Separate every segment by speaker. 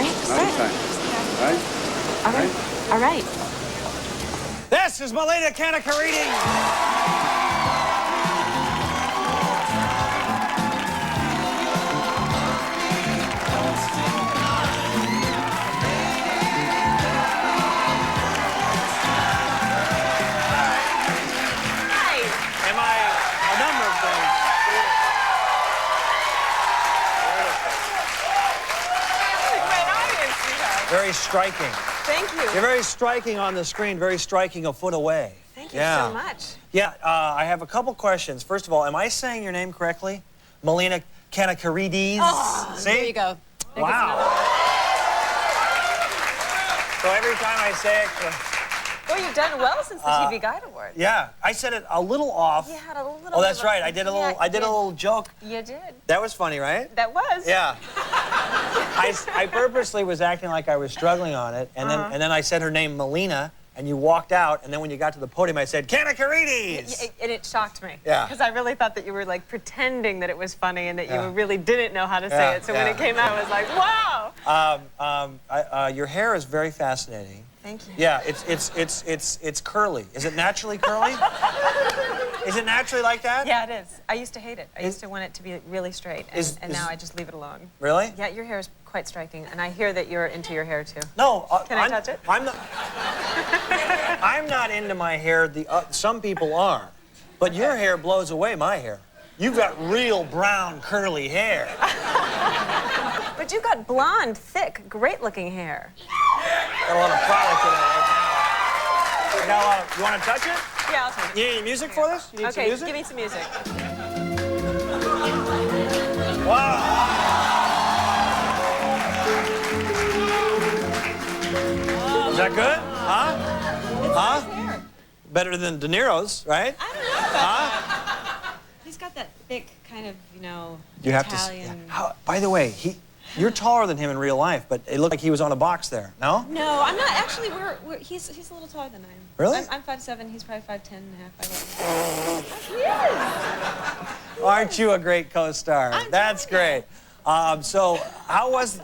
Speaker 1: right.
Speaker 2: Nice time. Right?
Speaker 1: All right. All right.
Speaker 3: This is Melina Kanakarini. Am I a number of things?
Speaker 1: Great audience you have.
Speaker 3: Very striking.
Speaker 1: Thank you.
Speaker 3: You're very striking on the screen, very striking a foot away.
Speaker 1: Thank you so much.
Speaker 3: Yeah, I have a couple questions. First of all, am I saying your name correctly? Melina Kanakaridis?
Speaker 1: Oh,
Speaker 3: See?
Speaker 1: there you go.
Speaker 3: Wow. So every time I say it,
Speaker 1: Well, you've done well since the TV Guide Award.
Speaker 3: yeah, I said it a little off.
Speaker 1: You had a little.
Speaker 3: Oh, that's
Speaker 1: bit of
Speaker 3: right. I did a little.
Speaker 1: yeah,
Speaker 3: I did a little joke.
Speaker 1: You did.
Speaker 3: That was funny, right?
Speaker 1: That was.
Speaker 3: Yeah. I purposely was acting like I was struggling on it, and then I said her name, Melina, and you walked out, and then when you got to the podium, I said, Kanakaridis!
Speaker 1: And it shocked me.
Speaker 3: Yeah.
Speaker 1: Because I really thought that you were like pretending that it was funny and that you really didn't know how to say it. So when it came out, I was like, wow.
Speaker 3: Your hair is very fascinating.
Speaker 1: Thank you.
Speaker 3: Yeah, it's curly. Is it naturally curly? Is it naturally like that?
Speaker 1: Yeah, it is. I used to hate it. I used to want it to be really straight, and now I just leave it alone.
Speaker 3: Really?
Speaker 1: Yeah, your hair is quite striking, and I hear that you're into your hair too.
Speaker 3: No.
Speaker 1: Can I touch it?
Speaker 3: I'm not. I'm not into my hair. Some people are, but your hair blows away my hair. You've got real brown curly hair.
Speaker 1: But you've got blonde, thick, great-looking hair.
Speaker 3: Got a lot of product in it right now. I got a lot of, you want to touch it?
Speaker 1: Yeah, I'll touch it.
Speaker 3: You need any music for this? You need some
Speaker 1: Okay,
Speaker 3: music?
Speaker 1: give me some music.
Speaker 3: Wow. Is that good? Huh? Huh?
Speaker 1: Hair.
Speaker 3: Better than De Niro's, right?
Speaker 1: I don't know about that. He's got that thick kind of,
Speaker 3: You have to.
Speaker 1: Italian...
Speaker 3: By the way, you're taller than him in real life, but it looked like he was on a box there. No?
Speaker 1: No, I'm not. Actually, he's a little taller than I am.
Speaker 3: Really?
Speaker 1: I'm 5'7", he's probably 5'10" and a half, 5'11". He is.
Speaker 3: Aren't you a great co-star? That's great. So how was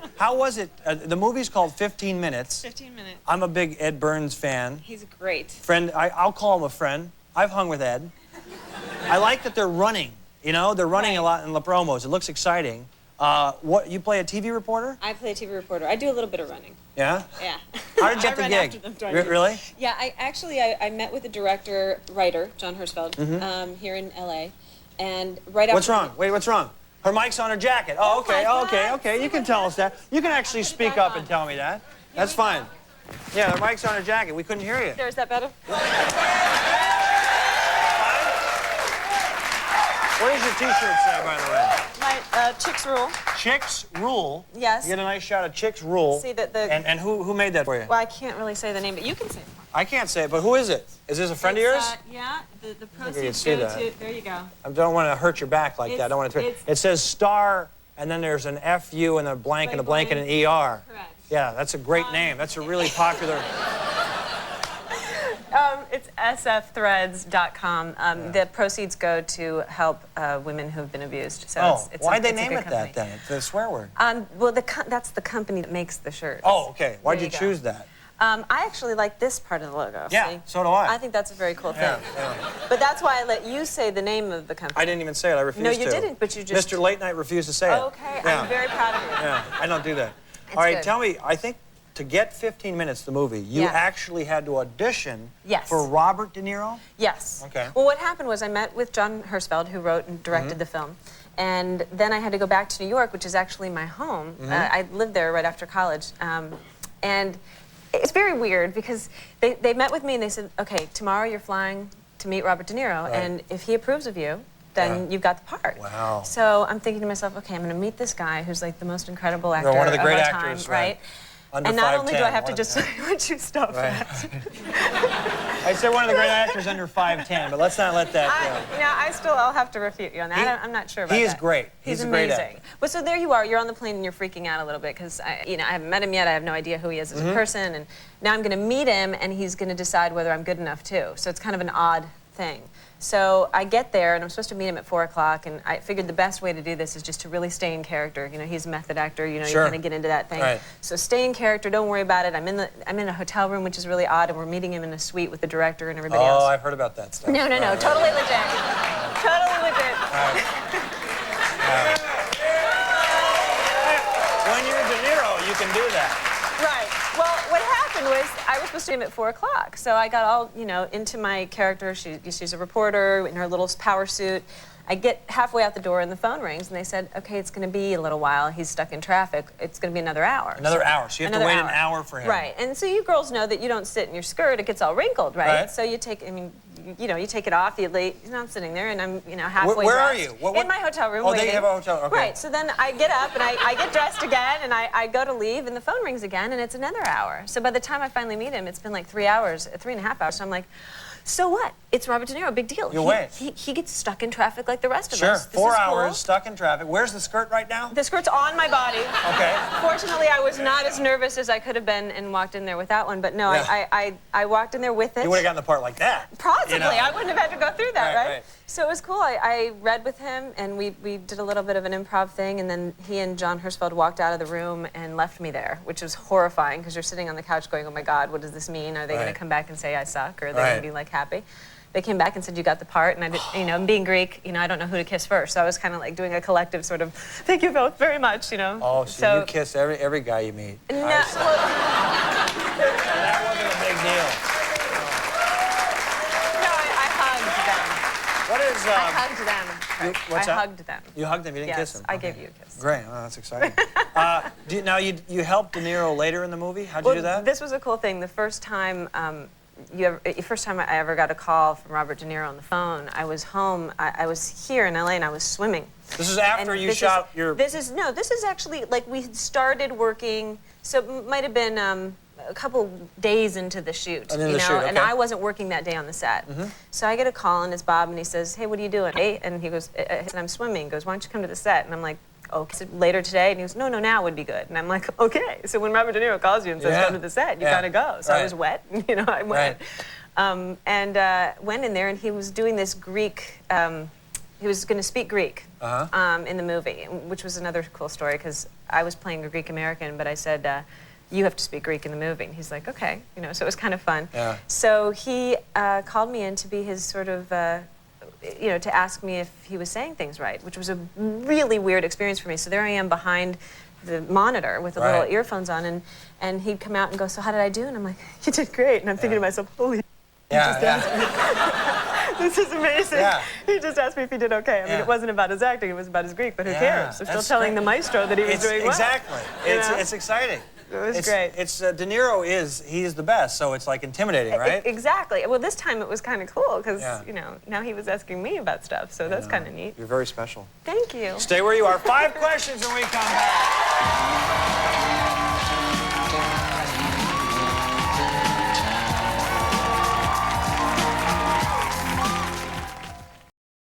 Speaker 3: it? The movie's called 15 Minutes.
Speaker 1: 15 minutes.
Speaker 3: I'm a big Ed Burns fan.
Speaker 1: He's great.
Speaker 3: Friend, I'll call him a friend. I've hung with Ed. I like that they're running. They're running a lot in the promos. It looks exciting. What, you play a TV reporter?
Speaker 1: I play a TV reporter. I do a little bit of running.
Speaker 3: Yeah?
Speaker 1: Yeah.
Speaker 3: How did you get the
Speaker 1: I run
Speaker 3: gig?
Speaker 1: after them,
Speaker 3: Really?
Speaker 1: Yeah, I met with the writer, John Hirschfeld, here in L.A. And right after...
Speaker 3: What's wrong? Wait, what's wrong? Her mic's on her jacket. Oh, okay,
Speaker 1: my God.
Speaker 3: okay. You can tell us that. You can actually speak up and tell me that. That's fine. Yeah, her mic's on her jacket. We couldn't hear you.
Speaker 1: There's that better?
Speaker 3: What does your T-shirt say, by the way?
Speaker 1: My Chicks Rule.
Speaker 3: Chicks Rule.
Speaker 1: Yes.
Speaker 3: You get a nice shot of Chicks Rule.
Speaker 1: See that the...
Speaker 3: And who made that for you?
Speaker 1: Well, I can't really say the name, but you can say it.
Speaker 3: I can't say it, but who is it? Is this a friend of yours?
Speaker 1: Yeah, the
Speaker 3: can
Speaker 1: proceeds
Speaker 3: see
Speaker 1: go
Speaker 3: that.
Speaker 1: to... There you go.
Speaker 3: I don't want to hurt your back like that. I don't want to. It says star, and then there's an FU and a blank and a blank and an ER.
Speaker 1: Correct.
Speaker 3: Yeah, that's a great name. That's a really popular.
Speaker 1: It's sfthreads.com. The proceeds go to help women who've been abused. So it's
Speaker 3: why'd they
Speaker 1: it's a
Speaker 3: name
Speaker 1: good
Speaker 3: it
Speaker 1: company.
Speaker 3: that then? It's a swear word.
Speaker 1: Well, that's the company that makes the shirts.
Speaker 3: Oh, okay. Why'd
Speaker 1: There
Speaker 3: you
Speaker 1: you go.
Speaker 3: choose that?
Speaker 1: I actually like this part of the logo.
Speaker 3: Yeah,
Speaker 1: see?
Speaker 3: so do I.
Speaker 1: I think that's a very cool thing.
Speaker 3: Yeah.
Speaker 1: But that's why I let you say the name of the company.
Speaker 3: I didn't even say it. I refused
Speaker 1: No,
Speaker 3: to.
Speaker 1: you didn't, but you just...
Speaker 3: Mr. Late Night refused to say it.
Speaker 1: Okay,
Speaker 3: Yeah.
Speaker 1: I'm very proud of you.
Speaker 3: Yeah, I don't do that.
Speaker 1: It's
Speaker 3: All right,
Speaker 1: good.
Speaker 3: tell me, I think to get 15 Minutes, the movie, you
Speaker 1: Yeah.
Speaker 3: actually had to audition
Speaker 1: Yes.
Speaker 3: for Robert De Niro?
Speaker 1: Yes.
Speaker 3: Okay.
Speaker 1: Well, what happened was I met with John Hirschfeld, who wrote and directed the film. And then I had to go back to New York, which is actually my home. I lived there right after college. And it's very weird because they met with me and they said, okay, tomorrow you're flying to meet Robert De Niro,
Speaker 3: Right.
Speaker 1: and if he approves of you, then you've got the part.
Speaker 3: Wow.
Speaker 1: So I'm thinking to myself, okay, I'm going to meet this guy who's like the most incredible actor
Speaker 3: one of the great
Speaker 1: our
Speaker 3: actors,
Speaker 1: time,
Speaker 3: right. Under
Speaker 1: And not only do
Speaker 3: 5'10",
Speaker 1: I have to
Speaker 3: one of
Speaker 1: just
Speaker 3: them.
Speaker 1: let you stop
Speaker 3: Right.
Speaker 1: that.
Speaker 3: I said one of the great actors under 5'10", but let's not let that go.
Speaker 1: I'll have to refute you on that. I'm not sure about that.
Speaker 3: He is great. He's a great
Speaker 1: amazing.
Speaker 3: actor.
Speaker 1: But so there you are. You're on the plane and you're freaking out a little bit because I haven't met him yet. I have no idea who he is as a person, and now I'm going to meet him, and he's going to decide whether I'm good enough too. So it's kind of an odd thing. So I get there, and I'm supposed to meet him at 4 o'clock, and I figured the best way to do this is just to really stay in character. You know, he's a method actor, you know,
Speaker 3: Sure.
Speaker 1: you kind of get into that thing.
Speaker 3: Right.
Speaker 1: So stay in character, don't worry about it. I'm in a hotel room, which is really odd, and we're meeting him in a suite with the director and everybody else.
Speaker 3: Oh, I've heard about that stuff.
Speaker 1: No, totally legit. Totally legit.
Speaker 3: When you're De Niro, you can do that.
Speaker 1: Right. Well, what happened was I was supposed to meet him at 4 o'clock, so I got all, you know, into my character. She's a reporter in her little power suit. I get halfway out the door and the phone rings, and they said, okay, it's going to be a little while. He's stuck in traffic. It's going to be another hour.
Speaker 3: Another hour. So you have to wait an hour for him.
Speaker 1: Right. And so you girls know that you don't sit in your skirt. It gets all wrinkled, right? So you take, I mean, you know, you take it off. You're not sitting there, and I'm, you know, halfway
Speaker 3: Where are
Speaker 1: dressed.
Speaker 3: you? What?
Speaker 1: In my hotel room.
Speaker 3: Oh,
Speaker 1: waiting.
Speaker 3: they have a hotel. Okay.
Speaker 1: Right. So then I get up and I get dressed again, and I go to leave, and the phone rings again, and it's another hour. So by the time I finally meet him, it's been like 3 hours, 3.5 hours. So I'm like, so what? It's Robert De Niro, big deal.
Speaker 3: You wait.
Speaker 1: He gets stuck in traffic like the rest of
Speaker 3: Sure.
Speaker 1: us. This
Speaker 3: 4
Speaker 1: is
Speaker 3: hours
Speaker 1: cool.
Speaker 3: stuck in traffic. Where's the skirt right now?
Speaker 1: The skirt's on my body.
Speaker 3: Okay.
Speaker 1: Fortunately, I was not as nervous as I could have been and walked in there without one. But no,
Speaker 3: Yeah.
Speaker 1: I walked in there with it.
Speaker 3: You would have gotten the part like that.
Speaker 1: Possibly.
Speaker 3: You know.
Speaker 1: I wouldn't have had to go through that,
Speaker 3: Right,
Speaker 1: right?
Speaker 3: right.
Speaker 1: So it was cool. I read with him, and we did a little bit of an improv thing, and then he and John Hirschfeld walked out of the room and left me there, which was horrifying, because you're sitting on the couch going, oh my God, what does this mean? Are they going
Speaker 3: Right.
Speaker 1: to come back and say I suck, or are they
Speaker 3: Right.
Speaker 1: going to be like happy? They came back and said, you got the part, and I did, you know, being Greek, you know, I don't know who to kiss first, so I was kind of like doing a collective sort of, thank you both very much, you know.
Speaker 3: Oh, so you kiss every guy you meet.
Speaker 1: No,
Speaker 3: I see. That wasn't a big deal.
Speaker 1: no, I hugged them.
Speaker 3: What is?
Speaker 1: I hugged them.
Speaker 3: what's
Speaker 1: I
Speaker 3: that?
Speaker 1: hugged them.
Speaker 3: You hugged him. You didn't
Speaker 1: Yes,
Speaker 3: kiss him.
Speaker 1: I
Speaker 3: Okay.
Speaker 1: gave you a kiss.
Speaker 3: Great. Oh, that's exciting. Now you helped De Niro later in the movie. How'd you
Speaker 1: Well,
Speaker 3: do that?
Speaker 1: this was a cool thing. The first time I ever got a call from Robert De Niro on the phone, I was home. I was here in LA, and I was swimming.
Speaker 3: This is after
Speaker 1: And
Speaker 3: you
Speaker 1: this
Speaker 3: shot
Speaker 1: is,
Speaker 3: your.
Speaker 1: This is actually like we had started working. So it might have been a couple days into the shoot,
Speaker 3: Into
Speaker 1: you
Speaker 3: the
Speaker 1: know,
Speaker 3: shoot,
Speaker 1: and
Speaker 3: okay.
Speaker 1: I wasn't working that day on the set. So I get a call, and it's Bob, and he says, "Hey, what are you doing?" Hey, and he goes, I said, "I'm swimming." He goes, "Why don't you come to the set?" And I'm like, "Okay." So later today, and he goes, "No, now would be good." And I'm like, "Okay." So when Robert De Niro calls you and says,
Speaker 3: Yeah.
Speaker 1: "Come to the set," you
Speaker 3: Yeah.
Speaker 1: gotta go. So
Speaker 3: Right.
Speaker 1: I was wet, you know, I went.
Speaker 3: Right.
Speaker 1: And went in there, and he was doing this Greek. He was going to speak Greek in the movie, which was another cool story, because I was playing a Greek American, but I said, you have to speak Greek in the movie. And he's like, okay, you know, so it was kind of fun.
Speaker 3: Yeah.
Speaker 1: So he called me in to be his sort of, you know, to ask me if he was saying things right, which was a really weird experience for me. So there I am behind the monitor with the little
Speaker 3: Right.
Speaker 1: earphones on, and he'd come out and go, so how did I do? And I'm like, you did great. And I'm thinking to myself, holy this is amazing.
Speaker 3: Yeah.
Speaker 1: He just asked me if he did okay. I mean,
Speaker 3: Yeah.
Speaker 1: it wasn't about his acting, it was about his Greek, but who
Speaker 3: Yeah,
Speaker 1: cares? They're still
Speaker 3: that's
Speaker 1: telling
Speaker 3: great.
Speaker 1: the maestro that he was doing well.
Speaker 3: Exactly.
Speaker 1: You know?
Speaker 3: It's exciting.
Speaker 1: It was
Speaker 3: It's
Speaker 1: great.
Speaker 3: It's De Niro is the best, so it's like intimidating, right?
Speaker 1: Exactly. Well, this time it was kind of cool, because,
Speaker 3: Yeah.
Speaker 1: you know, now he was asking me about stuff, so that's kind of neat.
Speaker 3: You're very special.
Speaker 1: Thank you.
Speaker 3: Stay where you are. 5 questions and we come back.